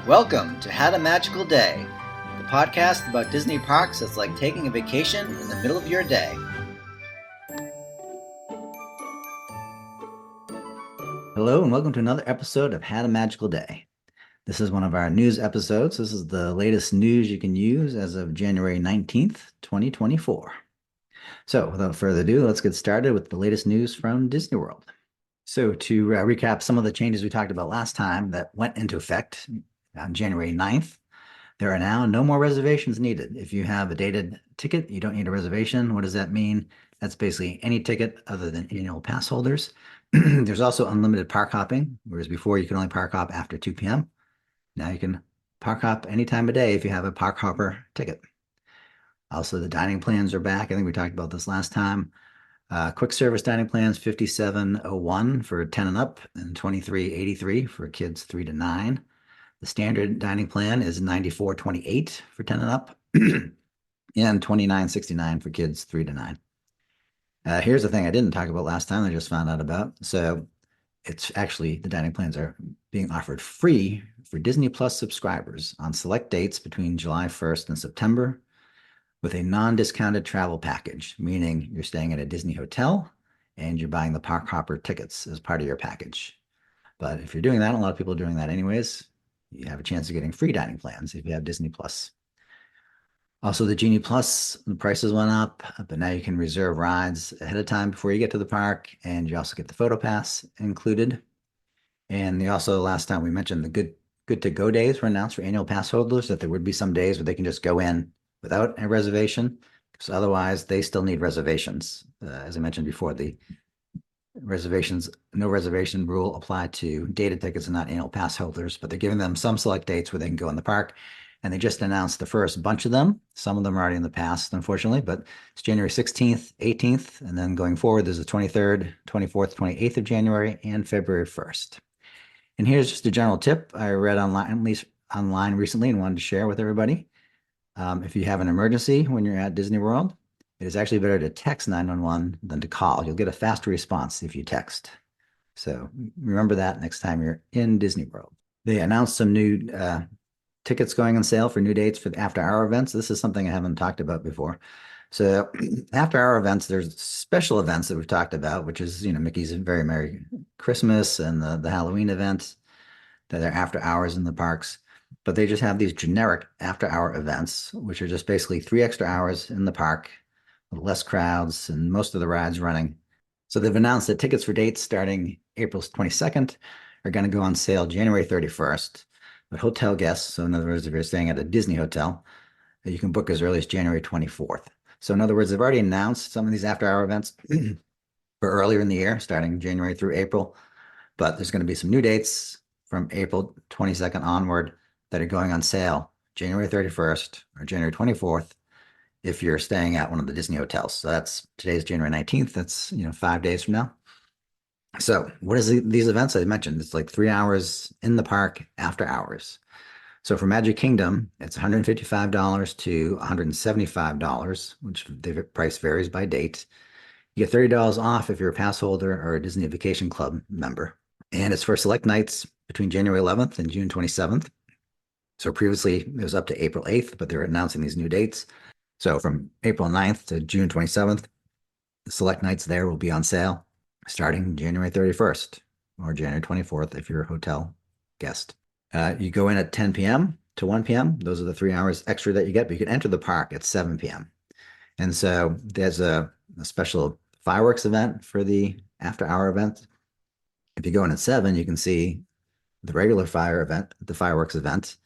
Welcome to Had a Magical Day, the podcast about Disney parks that's like taking a vacation in the middle of your day. Hello and welcome to another episode of Had a Magical Day. This is one of our news episodes. This is the latest news you can use as of January 19th, 2024. So without further ado, let's get started with the latest news from Disney World. So to recap some of the changes we talked about last time that went into effect on January 9th, there are now no more reservations needed. If you have a dated ticket, you don't need a reservation. What does that mean? That's basically any ticket other than annual pass holders. There's also unlimited park hopping, whereas before you could only park hop after 2 p.m. Now you can park hop any time of day if you have a park hopper ticket. Also, the dining plans are back. I think we talked about this last time. Quick service dining plans, $57.01 for 10 and up and $23.83 for kids 3 to 9. The standard dining plan is $94.28 for 10 and up and $29.69 for kids 3 to 9. Here's the thing I didn't talk about last time, I just found out about. So it's actually, the dining plans are being offered free for Disney Plus subscribers on select dates between July 1st and September with a non-discounted travel package, meaning you're staying at a Disney hotel and you're buying the park hopper tickets as part of your package. But if you're doing that, a lot of people are doing that anyways, you have a chance of getting free dining plans if you have Disney Plus. Also, the Genie Plus, the prices went up, but now you can reserve rides ahead of time before you get to the park, and you also get the photo pass included. And last time we mentioned the good to go days were announced for annual pass holders, that there would be some days where they can just go in without a reservation, because otherwise they still need reservations. As I mentioned before, the no reservation rule apply to dated tickets and not annual pass holders, but they're giving them some select dates where they can go in the park. And they just announced the first bunch of them. Some of them are already in the past, unfortunately, but it's January 16th, 18th, and then going forward, there's the 23rd, 24th, 28th of January, and February 1st. And here's just a general tip I read online, at least online recently, and wanted to share with everybody. If you have an emergency when you're at Disney World, it is actually better to text 911 than to call. You'll get a faster response if you text. So remember that next time you're in Disney World. They announced some new tickets going on sale for new dates for the after-hour events. This is something I haven't talked about before. So after-hour events, there's special events that we've talked about, which is, Mickey's Very Merry Christmas and the Halloween event that are after hours in the parks. But they just have these generic after-hour events, which are just basically 3 extra hours in the park with less crowds and most of the rides running. So they've announced that tickets for dates starting April 22nd are going to go on sale January 31st. But hotel guests, so in other words, if you're staying at a Disney hotel, you can book as early as January 24th. So in other words, they've already announced some of these after-hour events for earlier in the year, starting January through April. But there's going to be some new dates from April 22nd onward that are going on sale January 31st or January 24th if you're staying at one of the Disney hotels. So today's January 19th. That's 5 days from now. So what is these events I mentioned? It's like 3 hours in the park after hours. So for Magic Kingdom, it's $155 to $175, which the price varies by date. You get $30 off if you're a pass holder or a Disney Vacation Club member. And it's for select nights between January 11th and June 27th. So previously it was up to April 8th, but they're announcing these new dates. So from April 9th to June 27th, the select nights there will be on sale starting January 31st or January 24th if you're a hotel guest. You go in at 10 p.m. to 1 p.m. Those are the 3 hours extra that you get, but you can enter the park at 7 p.m. And so there's a special fireworks event for the after-hour event. If you go in at 7, you can see the regular the fireworks event,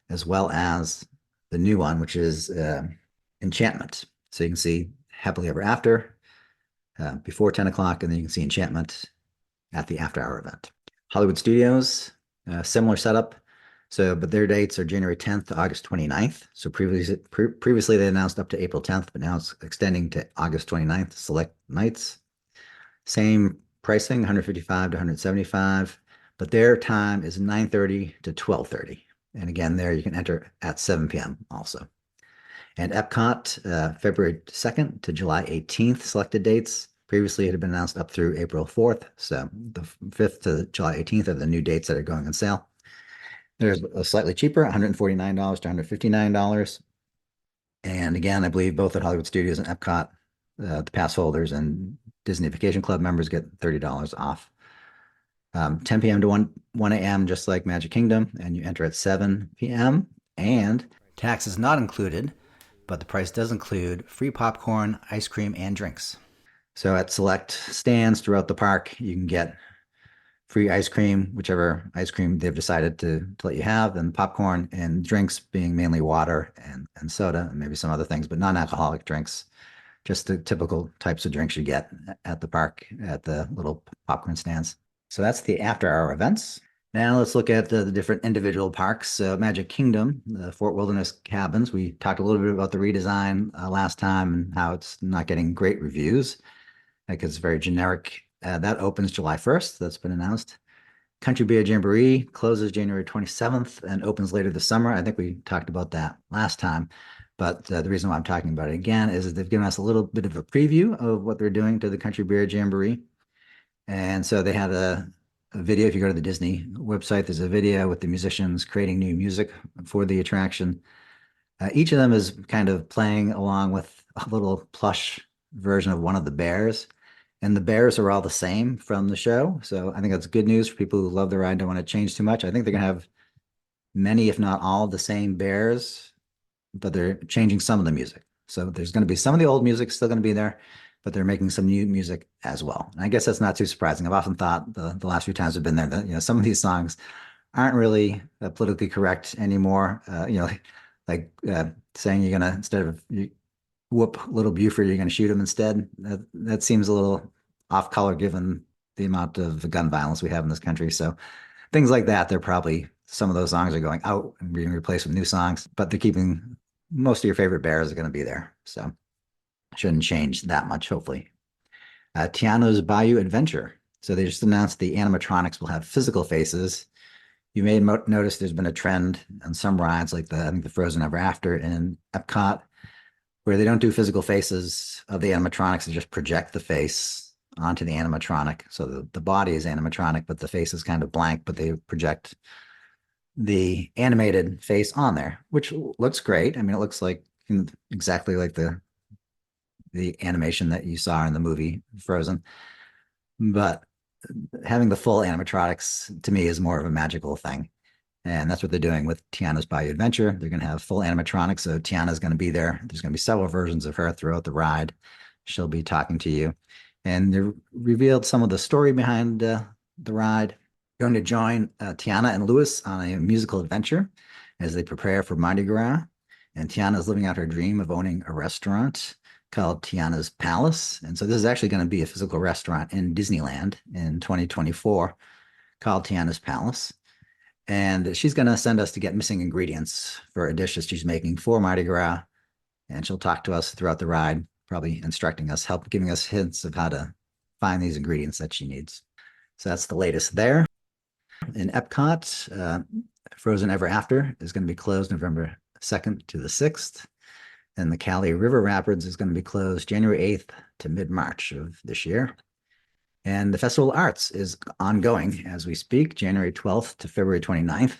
as well as the new one, which is Enchantment. So you can see Happily Ever After before 10 o'clock, and then you can see Enchantment at the after-hour event. Hollywood Studios, similar setup. But their dates are January 10th to August 29th. So previously they announced up to April 10th, but now it's extending to August 29th, select nights. Same pricing, $155 to $175, but their time is 9:30 to 12:30. And again, there you can enter at 7 p.m. also. And Epcot, February 2nd to July 18th, selected dates. Previously, it had been announced up through April 4th. So the 5th to July 18th are the new dates that are going on sale. There's a slightly cheaper, $149 to $159. And again, I believe both at Hollywood Studios and Epcot, the pass holders and Disney Vacation Club members get $30 off. 10 p.m. to 1 a.m., just like Magic Kingdom, and you enter at 7 p.m. And tax is not included, but the price does include free popcorn, ice cream, and drinks. So at select stands throughout the park, you can get free ice cream, whichever ice cream they've decided to let you have, and popcorn and drinks being mainly water and soda and maybe some other things, but non-alcoholic drinks, just the typical types of drinks you get at the park at the little popcorn stands. So that's the after hour events. Now let's look at the different individual parks. So Magic Kingdom, the Fort Wilderness Cabins. We talked a little bit about the redesign last time and how it's not getting great reviews because it's very generic. That opens July 1st. That's been announced. Country Beer Jamboree closes January 27th and opens later this summer. I think we talked about that last time. But the reason why I'm talking about it again is that they've given us a little bit of a preview of what they're doing to the Country Beer Jamboree. And so they had a video. If you go to the Disney website, there's a video with the musicians creating new music for the attraction. Each of them is kind of playing along with a little plush version of one of the bears. And the bears are all the same from the show. So I think that's good news for people who love the ride, don't want to change too much. I think they're going to have many, if not all, the same bears, but they're changing some of the music. So there's going to be some of the old music still going to be there, but they're making some new music as well. And I guess that's not too surprising. I've often thought the last few times I've been there that, some of these songs aren't really politically correct anymore. Saying you're going to, instead of whoop little Buford, you're going to shoot him instead. That seems a little off color given the amount of gun violence we have in this country. So things like that, they're probably, some of those songs are going out and being replaced with new songs, but they're keeping most of your favorite bears are going to be there. So shouldn't change that much, hopefully. Tiana's Bayou Adventure. So they just announced the animatronics will have physical faces. You may notice there's been a trend on some rides, like I think the Frozen Ever After in Epcot, where they don't do physical faces of the animatronics, they just project the face onto the animatronic. So the body is animatronic, but the face is kind of blank, but they project the animated face on there, which looks great. I mean, it looks like exactly like the animation that you saw in the movie Frozen. But having the full animatronics to me is more of a magical thing. And that's what they're doing with Tiana's Bayou Adventure. They're going to have full animatronics. So Tiana's going to be there. There's going to be several versions of her throughout the ride. She'll be talking to you. And they revealed some of the story behind the ride. Going to join Tiana and Louis on a musical adventure as they prepare for Mardi Gras. And Tiana is living out her dream of owning a restaurant called Tiana's Palace. And so this is actually going to be a physical restaurant in Disneyland in 2024 called Tiana's Palace. And she's going to send us to get missing ingredients for a dish that she's making for Mardi Gras. And she'll talk to us throughout the ride, probably instructing us, giving us hints of how to find these ingredients that she needs. So that's the latest there. In Epcot, Frozen Ever After is going to be closed November 2nd to the 6th. And the Cali River Rapids is going to be closed January 8th to mid-March of this year. And the Festival of Arts is ongoing as we speak, January 12th to February 29th.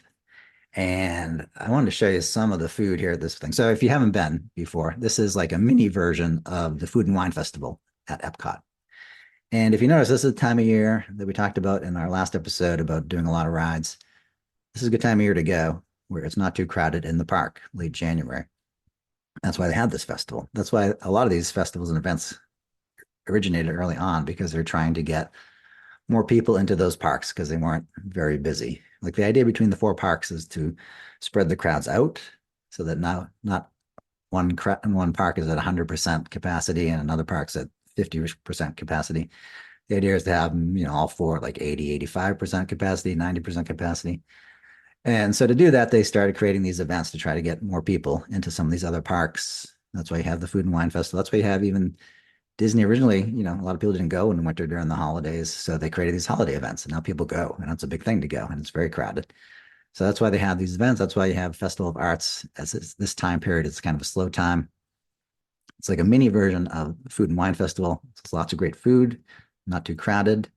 And I wanted to show you some of the food here at this thing. So if you haven't been before, this is like a mini version of the Food and Wine Festival at Epcot. And if you notice, this is the time of year that we talked about in our last episode about doing a lot of rides. This is a good time of year to go where it's not too crowded in the park, late January. That's why they had this festival. That's why a lot of these festivals and events originated early on, because they're trying to get more people into those parks because they weren't very busy. Like the idea between the four parks is to spread the crowds out so that now not one park is at 100% capacity and another park's at 50% capacity. The idea is to have them, all four like 80, 85% capacity, 90% capacity. And so to do that, they started creating these events to try to get more people into some of these other parks. That's why you have the Food and Wine Festival. That's why you have even Disney originally, a lot of people didn't go in the winter during the holidays. So they created these holiday events and now people go, and it's a big thing to go and it's very crowded. So that's why they have these events. That's why you have Festival of Arts as this time period. It's kind of a slow time. It's like a mini version of Food and Wine Festival. It's lots of great food, not too crowded.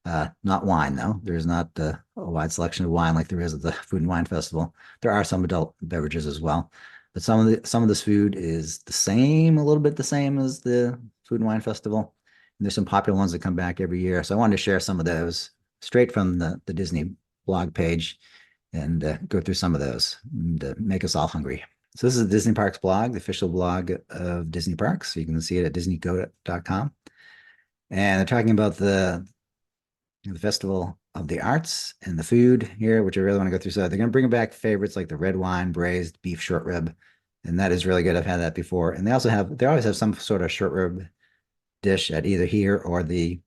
Not wine, though. There's not a wide selection of wine like there is at the Food and Wine Festival. There are some adult beverages as well, but some of this food is the same, a little bit the same as the Food and Wine Festival. And there's some popular ones that come back every year. So I wanted to share some of those straight from the Disney blog page and go through some of those and make us all hungry. So this is the Disney Parks blog, the official blog of Disney Parks. So you can see it at disneygo.com. And they're talking about the Festival of the Arts and the food here, which I really want to go through. So they're going to bring back favorites like the red wine braised beef short rib, and that is really good. I've had that before. And they always have some sort of short rib dish at either here or the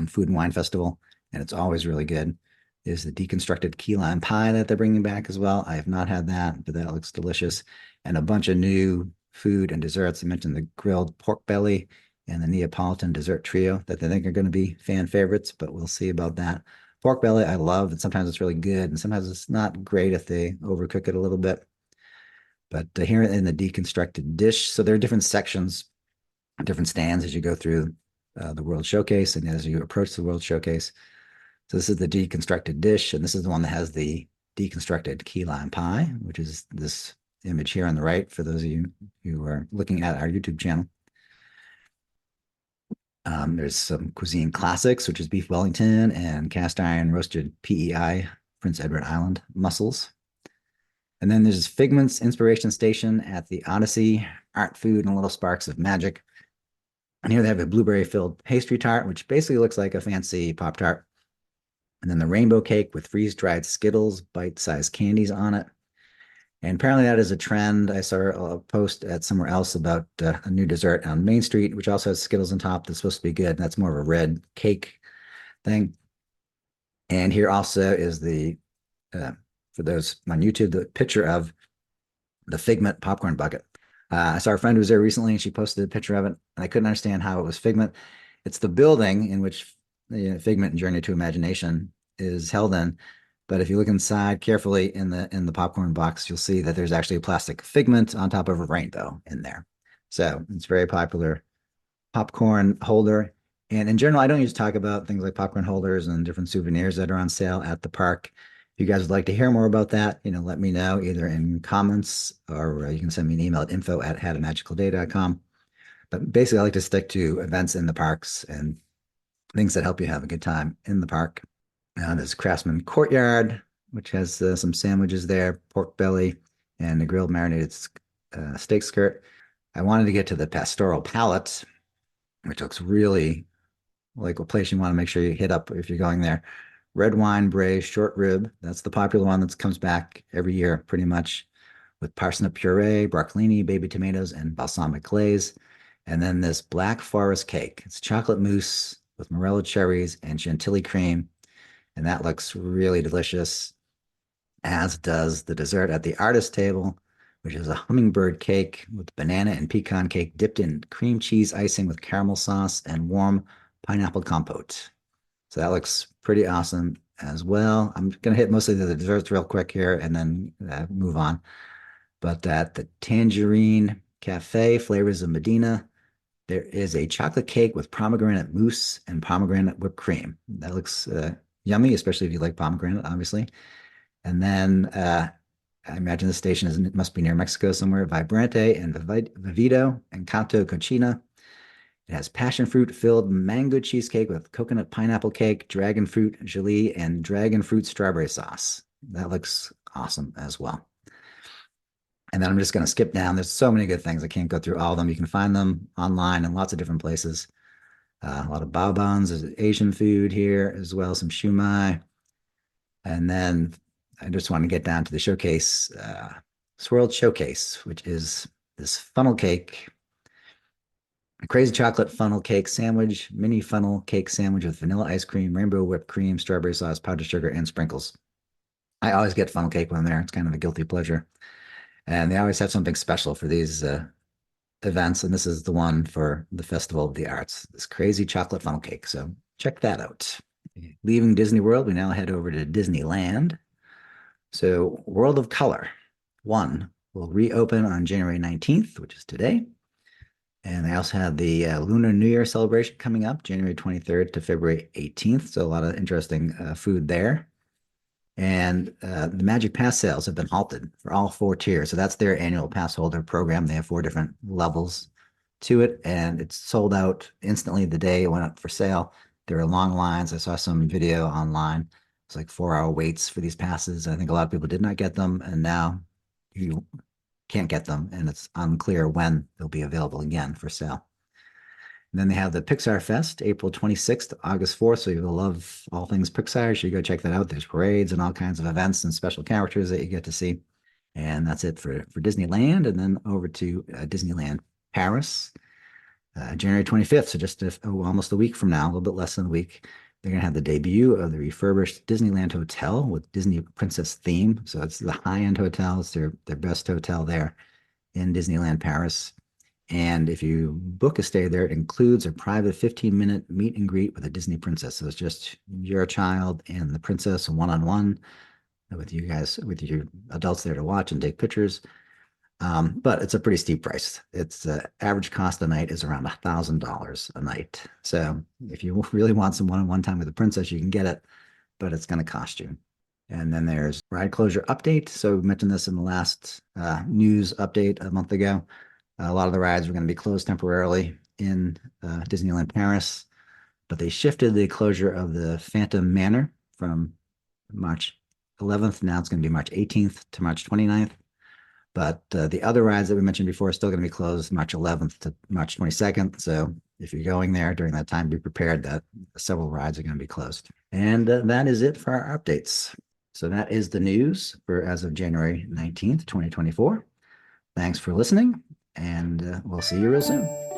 Food and Wine Festival, and it's always really good. Is the deconstructed key lime pie that they're bringing back as well. I have not had that, but that looks delicious. And a bunch of new food and desserts. I mentioned the grilled pork belly and the Neapolitan dessert trio that they think are going to be fan favorites, but we'll see about that. Pork belly, I love, and sometimes it's really good, and sometimes it's not great if they overcook it a little bit. But here in the deconstructed dish, so there are different sections, different stands as you go through the World Showcase and as you approach the World Showcase. So this is the deconstructed dish, and this is the one that has the deconstructed key lime pie, which is this image here on the right for those of you who are looking at our YouTube channel. There's some cuisine classics, which is beef Wellington and cast iron roasted PEI, Prince Edward Island mussels. And then there's Figment's Inspiration Station at the Odyssey, art, food, and little sparks of magic. And here they have a blueberry-filled pastry tart, which basically looks like a fancy Pop-Tart. And then the rainbow cake with freeze-dried Skittles, bite-sized candies on it. And apparently that is a trend. I saw a post at somewhere else about a new dessert on Main Street, which also has Skittles on top. That's supposed to be good. That's more of a red cake thing. And here also is for those on YouTube, the picture of the Figment popcorn bucket. I saw a friend who was there recently, and she posted a picture of it, and I couldn't understand how it was Figment. It's the building in which Figment and Journey to Imagination is held in. But if you look inside carefully in the popcorn box, you'll see that there's actually a plastic figment on top of a rainbow in there. So it's very popular popcorn holder. And in general, I don't usually talk about things like popcorn holders and different souvenirs that are on sale at the park. If you guys would like to hear more about that, let me know either in comments or you can send me an email at info@hadamagicalday.com. But basically, I like to stick to events in the parks and things that help you have a good time in the park. There's Craftsman Courtyard, which has some sandwiches there, pork belly, and a grilled marinated steak skirt. I wanted to get to the Pastoral Palette, which looks really like a place you want to make sure you hit up if you're going there. Red wine braised short rib. That's the popular one that comes back every year, pretty much, with parsnip puree, broccolini, baby tomatoes, and balsamic glaze. And then this Black Forest cake. It's chocolate mousse with morello cherries and chantilly cream. And that looks really delicious, as does the dessert at the artist table, which is a hummingbird cake with banana and pecan cake dipped in cream cheese icing with caramel sauce and warm pineapple compote. So that looks pretty awesome as well. I'm going to hit mostly the desserts real quick here and then move on. But at the Tangerine Cafe, Flavors of Medina, there is a chocolate cake with pomegranate mousse and pomegranate whipped cream. That looks yummy, especially if you like pomegranate, obviously. And then I imagine the station it must be near Mexico somewhere. Vibrante and Vivito and Canto Cochina. It has passion fruit filled mango cheesecake with coconut pineapple cake, dragon fruit gelée, and dragon fruit strawberry sauce. That looks awesome as well. And then I'm just going to skip down. There's so many good things. I can't go through all of them. You can find them online in lots of different places. A lot of bao buns. There's Asian food here as well, some shumai. And then I just want to get down to the showcase, Swirled Showcase, which is this funnel cake, a crazy chocolate funnel cake sandwich, mini funnel cake sandwich with vanilla ice cream, rainbow whipped cream, strawberry sauce, powdered sugar, and sprinkles. I always get funnel cake when I'm there. It's kind of a guilty pleasure. And they always have something special for these events. And this is the one for the Festival of the Arts, this crazy chocolate funnel cake. So check that out. Leaving Disney World, we now head over to Disneyland. So World of Color 1 will reopen on January 19th, which is today. And they also have the Lunar New Year celebration coming up, January 23rd to February 18th. So a lot of interesting food there. And the Magic Pass sales have been halted for all four tiers. So that's their annual pass holder program. They have four different levels to it, and it's sold out instantly the day it went up for sale. There were long lines. I saw some video online. It's like 4 hour waits for these passes. I think a lot of people did not get them, and now you can't get them, and it's unclear when they'll be available again for sale. And then they have the Pixar Fest, April 26th to August 4th. So you'll love all things Pixar. You should go check that out. There's parades and all kinds of events and special characters that you get to see. And that's it for Disneyland. And then over to Disneyland Paris, January 25th. So just almost a week from now, a little bit less than a week. They're going to have the debut of the refurbished Disneyland Hotel with Disney Princess theme. So it's the high-end hotel. It's their best hotel there in Disneyland Paris. And if you book a stay there, it includes a private 15-minute meet and greet with a Disney princess. So it's just your child and the princess one-on-one with you guys, with your adults there to watch and take pictures. But it's a pretty steep price. It's average cost a night is around $1,000 a night. So if you really want some one-on-one time with the princess, you can get it, but it's going to cost you. And then there's ride closure update. So we mentioned this in the last news update a month ago. A lot of the rides were going to be closed temporarily in Disneyland Paris, but they shifted the closure of the Phantom Manor from March 11th. Now it's going to be March 18th to March 29th. But the other rides that we mentioned before are still going to be closed March 11th to March 22nd. So if you're going there during that time, be prepared that several rides are going to be closed. And that is it for our updates. So that is the news for as of January 19th, 2024. Thanks for listening, and we'll see you real soon.